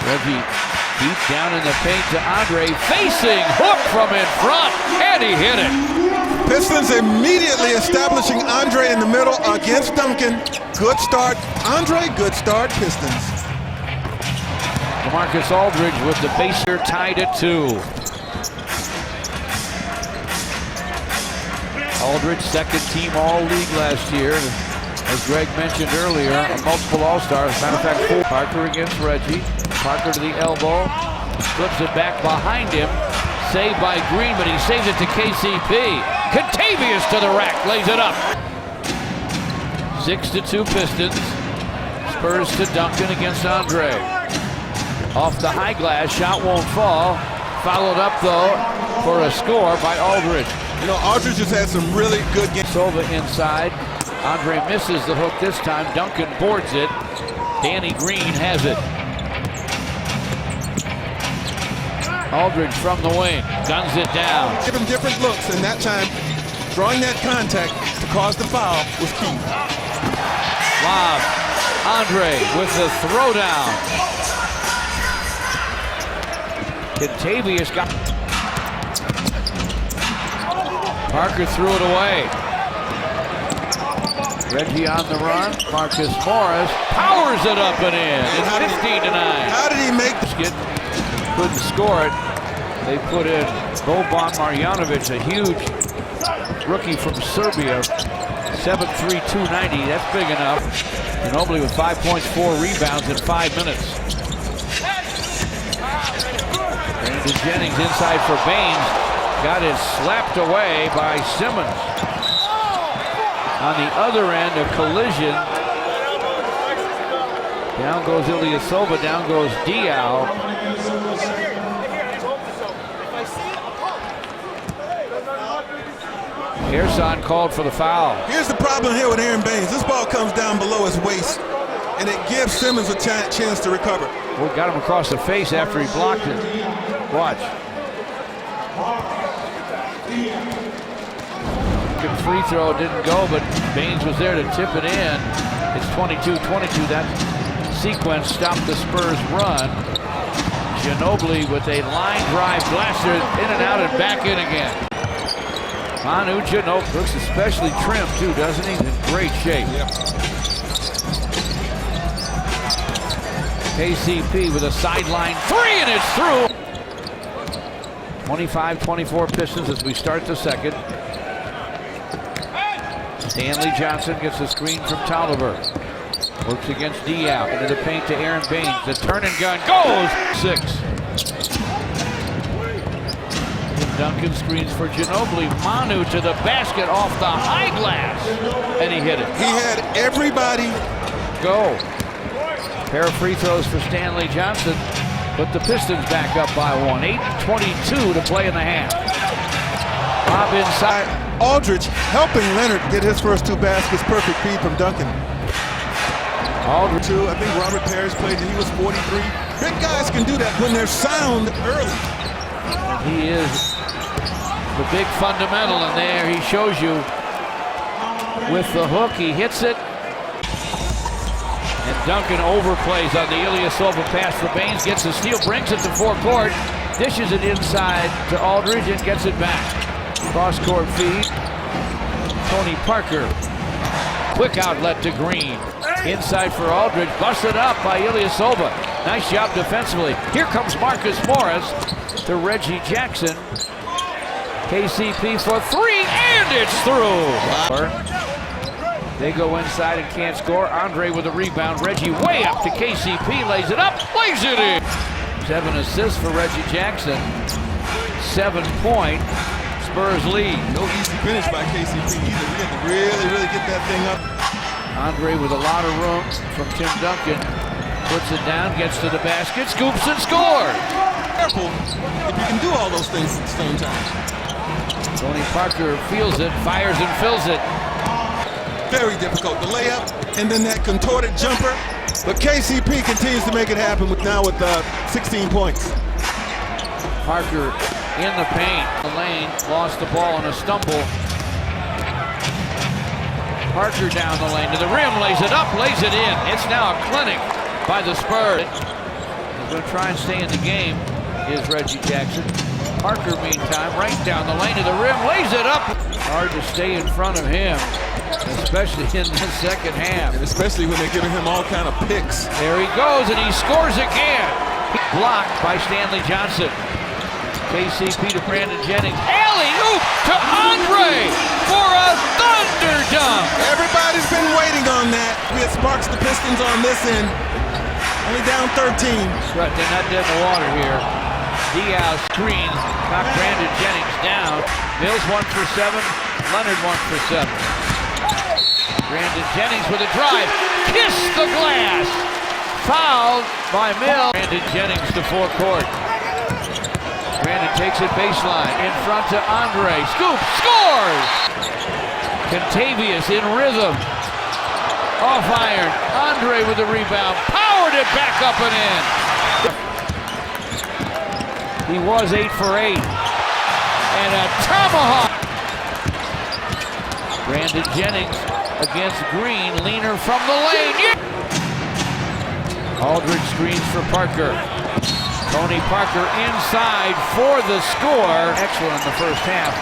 Reggie deep down in the paint to Andre, facing hook from in front, and he hit it. Pistons immediately establishing Andre in the middle against Duncan. Good start, Andre, good start, Pistons. Marcus Aldridge with the baser tied at 2. Aldridge, second team all-league last year. As Greg mentioned earlier, a multiple all-star. As a matter of fact, Parker against Reggie. Parker to the elbow, flips it back behind him. Saved by Green, but he saves it to KCP. Contavious to the rack, lays it up. 6-2 Pistons. Spurs to Duncan against Andre. Off the high glass, shot won't fall. Followed up though for a score by Aldridge. You know, Aldridge has had some really good games. Silva inside. Andre misses the hook this time. Duncan boards it. Danny Green has it. Aldridge from the wing, guns it down. Give him different looks, and that time, drawing that contact to cause the foul was key. Lob. Andre with the throwdown. Contavious got. Parker threw it away. Reggie on the run. Marcus Morris powers it up and in. It's 15-9. How did he make the skid? Couldn't score it. They put in Boban Marjanovic, a huge rookie from Serbia. 7'3", 290. That's big enough. Ginobili with 5 points, 4 rebounds in 5 minutes. Brandon Jennings inside for Baines. Got it slapped away by Simmons. On the other end, a collision. Down goes Ilyasova, down goes Diaw. Gerson called for the foul. Here's the problem here with Aaron Baines. This ball comes down below his waist, and it gives Simmons a chance to recover. Well, got him across the face after he blocked it. Watch. Good free throw didn't go, but Baines was there to tip it in. It's 22-22. That sequence stopped the Spurs run. Ginobili with a line drive blaster in and out and back in again. Manu Ginobili looks especially trim too, doesn't he? He's in great shape. Yep. KCP with a sideline 3 and it's through. 25-24 Pistons as we start the second. Stanley Johnson gets a screen from Tolliver. Works against Diaw. Into the paint to Aaron Baines. The turn and gun goes. 6. Duncan screens for Ginobili. Manu to the basket off the high glass. And he hit it. He had everybody go. Pair of free throws for Stanley Johnson. But the Pistons back up by 1. 8:22 to play in the half. Lob inside. Aldridge helping Leonard get his first 2 baskets. Perfect feed from Duncan. Aldridge. I think Robert Parrish played and he was 43. Big guys can do that when they're sound early. He is the big fundamental, and there he shows you with the hook. He hits it. And Duncan overplays on the Ilyasova pass for Baines. Gets the steal, brings it to forecourt. Dishes it inside to Aldridge and gets it back. Cross-court feed. Tony Parker. Quick outlet to Green. Inside for Aldridge. Busted up by Ilyasova. Nice job defensively. Here comes Marcus Morris to Reggie Jackson. KCP for 3, and it's through. They go inside and can't score. Andre with a rebound. Reggie way up to KCP. Lays it up. Lays it in. 7 assists for Reggie Jackson. 7-point Spurs lead. No easy finish by KCP either. We had to really get that thing up. Andre with a lot of room from Tim Duncan. Puts it down, gets to the basket, scoops and scores. Careful if you can do all those things at the same time. Tony Parker feels it, fires and fills it. Very difficult. The layup and then that contorted jumper. But KCP continues to make it happen with 16 points. Parker in the paint. The lane lost the ball on a stumble. Parker down the lane to the rim, lays it up, lays it in. It's now a clinic by the Spurs. Going to try and stay in the game is Reggie Jackson. Parker, meantime, right down the lane to the rim, lays it up. Hard to stay in front of him, especially in the second half. And especially when they're giving him all kind of picks. There he goes, and he scores again. Blocked by Stanley Johnson. KCP to Brandon Jennings. Alley-oop to Andre for a thunder dunk. Everybody's been waiting on that. It sparks the Pistons on this end. Only down 13. They're not dead in the water here. Diaz screen, knocked Brandon Jennings down. Mills 1 for 7, Leonard 1 for 7. Brandon Jennings with a drive, kiss the glass. Fouled by Mills. Brandon Jennings to forecourt. Brandon takes it baseline, in front to Andre. Scoop, scores! Contavious in rhythm. Off iron, Andre with the rebound. Powered it back up and in. He was 8 for 8. And a tomahawk. Brandon Jennings against Green. Leaner from the lane. Yeah. Aldridge screens for Parker. Tony Parker inside for the score. Excellent in the first half.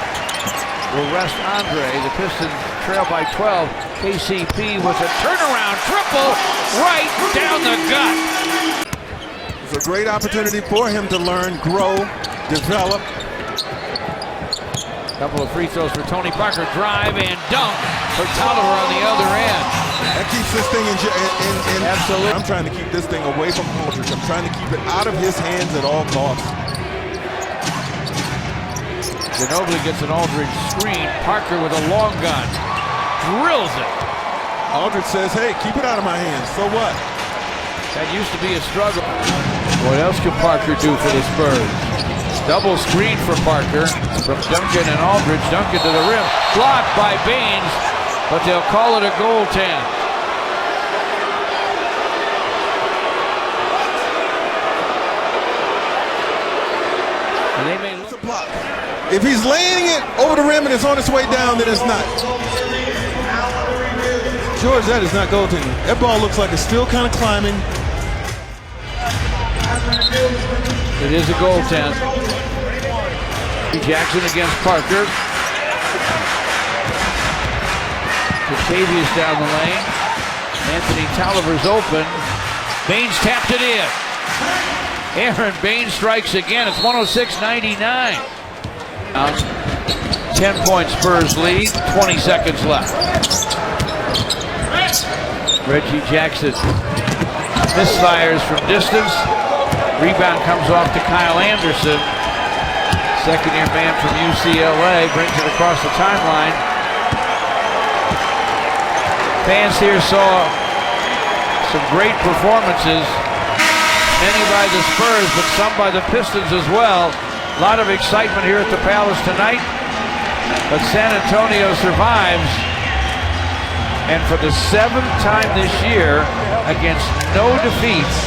Will rest Andre. The Pistons trail by 12. KCP with a turnaround triple right down the gut. It's a great opportunity for him to learn, grow, develop. Couple of free throws for Tony Parker. Drive and dunk for Tolliver on the other end. That keeps this thing in Absolutely. I'm trying to keep this thing away from Aldridge. I'm trying to keep it out of his hands at all costs. Ginobili gets an Aldridge screen. Parker with a long gun. Drills it. Aldridge says, hey, keep it out of my hands. So what? That used to be a struggle. What else can Parker do for the Spurs? Double screen for Parker from Duncan and Aldridge. Duncan to the rim. Blocked by Baines, but they'll call it a goaltend. And they may look. It's a block. If he's laying it over the rim and it's on its way down, then it's not. George, that is not goaltending. That ball looks like it's still kind of climbing. It is a goaltend. Jackson against Parker. Contavious down the lane. Anthony Tolliver's open. Baines tapped it in. Aaron Baines strikes again. It's 106-99. 10-point Spurs lead. 20 seconds left. Reggie Jackson misfires from distance. Rebound comes off to Kyle Anderson. Second-year man from UCLA brings it across the timeline. Fans here saw some great performances. Many by the Spurs, but some by the Pistons as well. A lot of excitement here at the Palace tonight. But San Antonio survives. And for the 7th time this year, against no defeats,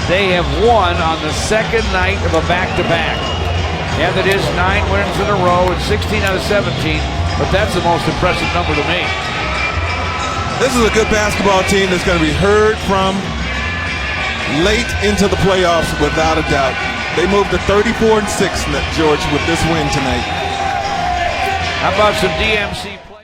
they have won on the second night of a back-to-back. And that is 9 wins in a row and 16 out of 17, but that's the most impressive number to me. This is a good basketball team that's going to be heard from late into the playoffs without a doubt. They moved to 34-6, George, with this win tonight. How about some DMC play?